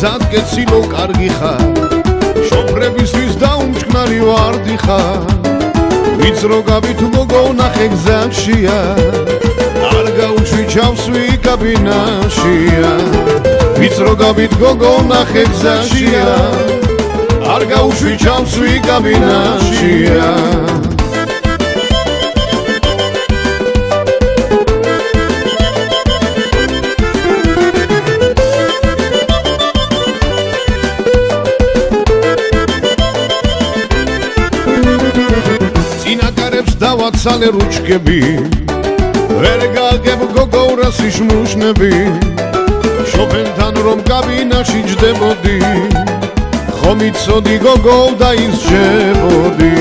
გზადკეცილო კარგი ხარ შოფრებისთვის დაუმჩქნარი ვარდი ხარ ვიც რო გავით მოგონახე გზაშია არ გაუშვი ჩავსვი კაბინაშია ვიც რო გავით მოგონახე გზაშია არ გაუშვი ჩავსვი კაბინაშია დავაცალე რუჩკები ვერ გაგებ გოგოვრას იშმუშნები შოფენთან რომ კაბინაში ჯდებოდი ხომ იცოდი გოგო დაისჯებოდი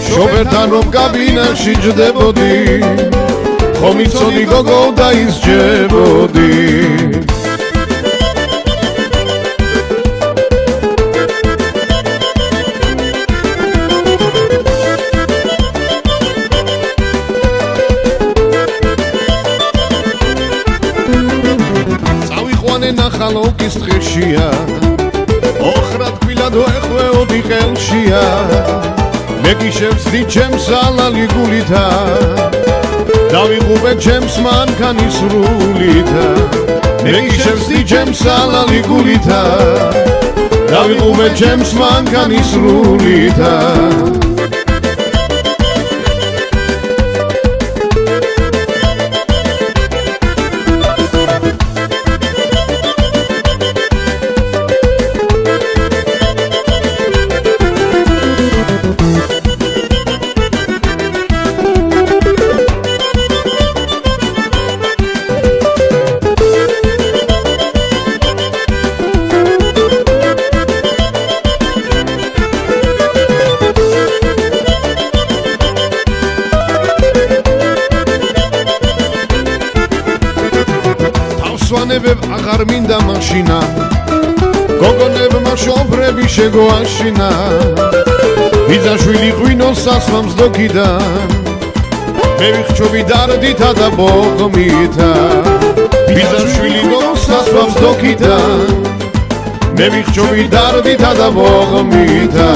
შოფენთან რომ კაბინაში ჯდებოდი ხომ იცოდი გოგო დაისჯებოდი ნახალოკის დღეშია ოხრად კვილადო ეხვეოდი ხელშია მე გიშევსდი ჩემს ალალი გულითა დავიღუბე ჩემს მანქანის სრულითა მე გიშევსდი ჩემს ალალი გულითა დავიღუბე ჩემს მანქანის სრულითა სვანებებ აღარ მინდა მაშინა გოგონებმა შობრები შეგოაშინა ბიძაშვილი ღვინოს სასვამს დოკიდან მე ვიხჩობი დარდითა და ბოღმითა ბიძაშვილი ღვინოს სასვამს დოკიდან მე ვიხჩობი დარდითა და ბოღმითა